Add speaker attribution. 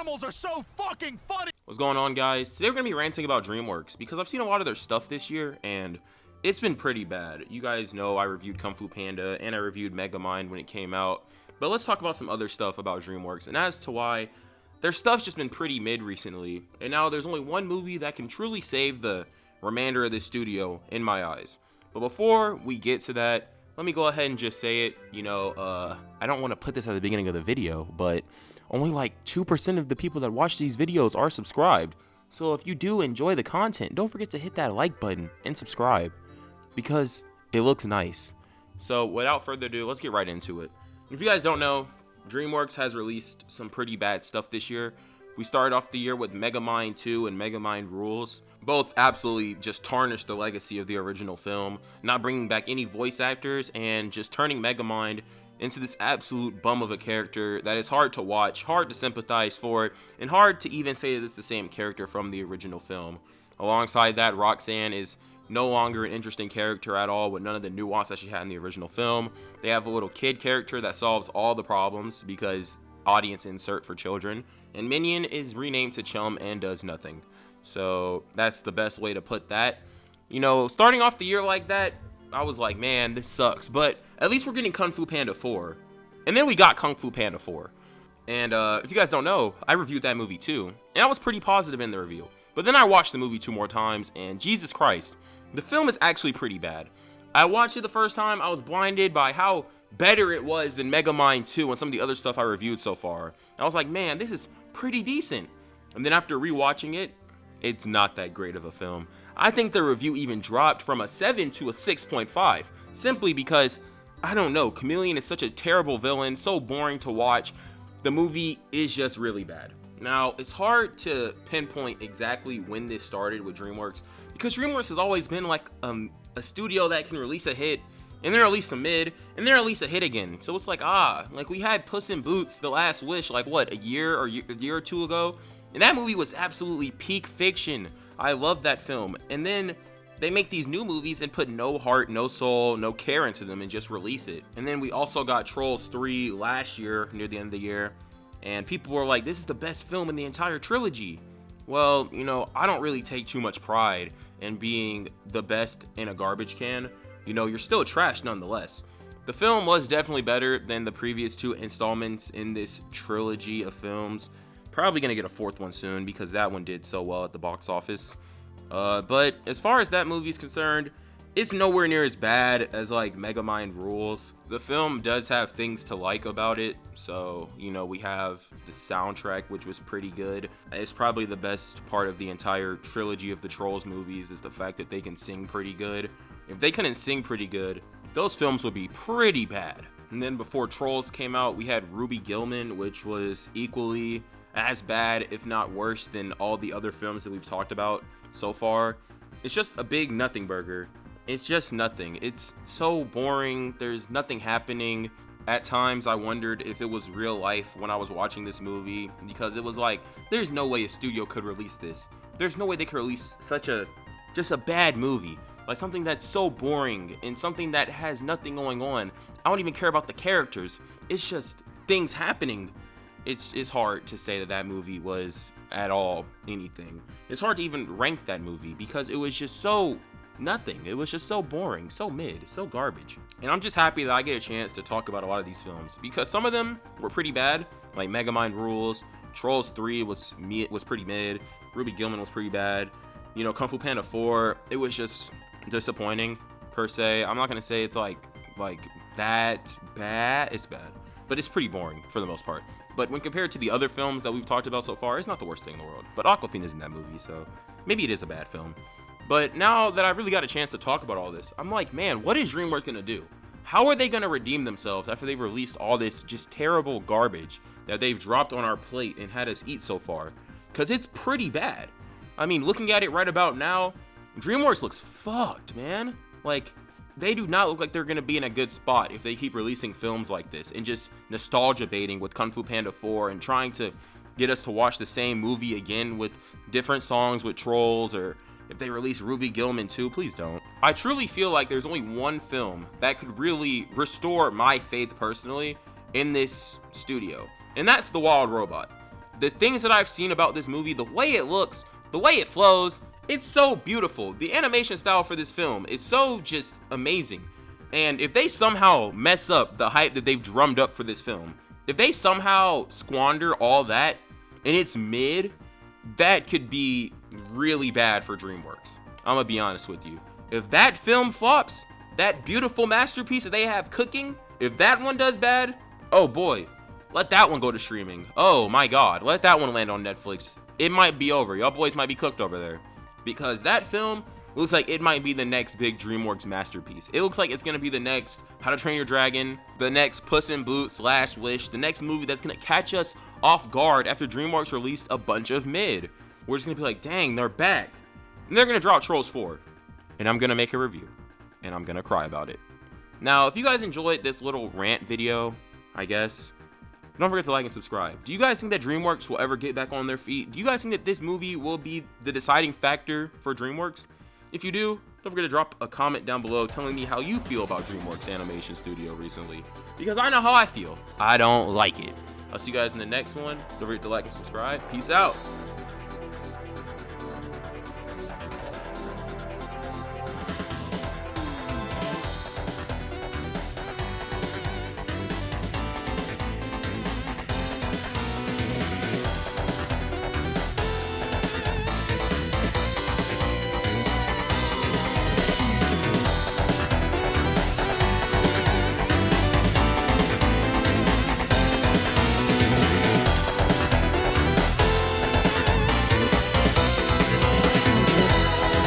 Speaker 1: animals are so fucking funny.
Speaker 2: What's going on, guys? Today we're gonna be ranting about Dreamworks because I've seen a lot of their stuff this year and it's been pretty bad. You guys know I reviewed Kung Fu Panda and I reviewed Megamind when it came out, but let's talk about some other stuff about Dreamworks and as to why their stuff's just been pretty mid recently. And now there's only one movie that can truly save the remainder of this studio in my eyes. But before we get to that, let me go ahead and just say it. I don't want to put this at the beginning of the video, but only like 2% of the people that watch these videos are subscribed. So if you do enjoy the content, don't forget to hit that like button and subscribe because it looks nice. So without further ado, let's get right into it. If you guys don't know, Dreamworks has released some pretty bad stuff this year. We started off the year with Megamind 2 and Megamind Rules. Both absolutely just tarnished the legacy of the original film, not bringing back any voice actors and just turning Megamind into this absolute bum of a character that is hard to watch, hard to sympathize for, and hard to even say that it's the same character from the original film. Alongside that, Roxanne is no longer an interesting character at all with none of the nuance that she had in the original film. They have a little kid character that solves all the problems because audience insert for children. And Minion is renamed to Chum and does nothing. So that's the best way to put that. Starting off the year like that, I was like, man, this sucks. But at least we're getting Kung Fu Panda 4. And then we got Kung Fu Panda 4. And if you guys don't know, I reviewed that movie too. And I was pretty positive in the review. But then I watched the movie 2 more times, and Jesus Christ, the film is actually pretty bad. I watched it the first time, I was blinded by how better it was than Megamind 2 and some of the other stuff I reviewed so far. I was like, man, this is pretty decent. And then after rewatching it, it's not that great of a film. I think the review even dropped from a 7 to a 6.5, simply because, I don't know, Chameleon is such a terrible villain, so boring to watch. The movie is just really bad. Now, it's hard to pinpoint exactly when this started with Dreamworks, because Dreamworks has always been like a studio that can release a hit, and then release a mid, and then release a hit again. So it's like, like we had Puss in Boots, The Last Wish, like what, a year or two ago? And that movie was absolutely peak fiction. I love that film. And then they make these new movies and put no heart, no soul, no care into them and just release it. And then we also got Trolls 3 last year, near the end of the year. And people were like, this is the best film in the entire trilogy. Well, I don't really take too much pride in being the best in a garbage can. You're still trash nonetheless. The film was definitely better than the previous 2 installments in this trilogy of films. Probably gonna get a 4th one soon because that one did so well at the box office. But as far as that movie is concerned, it's nowhere near as bad as like Megamind Rules. The film does have things to like about it. So, we have the soundtrack, which was pretty good. It's probably the best part of the entire trilogy of the Trolls movies is the fact that they can sing pretty good. If they couldn't sing pretty good, those films would be pretty bad. And then before Trolls came out, we had Ruby Gillman, which was equally as bad, if not worse, than all the other films that we've talked about so far. It's just a big nothing burger. It's just nothing. It's so boring. There's nothing happening. At times, I wondered if it was real life when I was watching this movie, because it was like, there's no way a studio could release this. There's no way they could release just a bad movie. Like something that's so boring and something that has nothing going on. I don't even care about the characters. It's just things happening. It's hard to say that movie was at all anything. It's hard to even rank that movie because it was just so nothing. It was just so boring, so mid, so garbage. And I'm just happy that I get a chance to talk about a lot of these films because some of them were pretty bad, like Megamind Rules. Trolls 3 was pretty mid. Ruby Gillman was pretty bad. Kung Fu Panda 4, it was just disappointing per se. I'm not gonna say it's like that bad. It's bad, but it's pretty boring for the most part. But when compared to the other films that we've talked about so far, it's not the worst thing in the world. But Aquafina's in that movie, so maybe it is a bad film. But now that I've really got a chance to talk about all this, I'm like, man, what is Dreamworks gonna do? How are they gonna redeem themselves after they've released all this just terrible garbage that they've dropped on our plate and had us eat so far? Because it's pretty bad. I mean, looking at it right about now, Dreamworks looks fucked, man. Like, they do not look like they're gonna be in a good spot if they keep releasing films like this and just nostalgia baiting with Kung Fu Panda 4 and trying to get us to watch the same movie again with different songs with Trolls, or if they release Ruby Gillman too, please don't. I truly feel like there's only one film that could really restore my faith personally in this studio, and that's The Wild Robot. the things that I've seen about this movie, the way it looks, the way it flows, it's so beautiful. The animation style for this film is so just amazing. And if they somehow mess up the hype that they've drummed up for this film, if they somehow squander all that and it's mid, that could be really bad for Dreamworks. I'm gonna be honest with you. If that film flops, that beautiful masterpiece that they have cooking, if that one does bad, oh boy, let that one go to streaming. Oh my god, let that one land on Netflix. It might be over. Y'all boys might be cooked over there. Because that film looks like it might be the next big Dreamworks masterpiece. It looks like it's gonna be the next How to Train Your Dragon, the next Puss in Boots / Wish, the next movie that's gonna catch us off guard after Dreamworks released a bunch of mid. We're just gonna be like, dang, they're back. And they're gonna drop Trolls 4. And I'm gonna make a review. And I'm gonna cry about it. Now, if you guys enjoyed this little rant video, I guess, don't forget to like and subscribe. Do you guys think that Dreamworks will ever get back on their feet? Do you guys think that this movie will be the deciding factor for Dreamworks? If you do, don't forget to drop a comment down below telling me how you feel about Dreamworks Animation Studio recently. Because I know how I feel. I don't like it. I'll see you guys in the next one. Don't forget to like and subscribe. Peace out.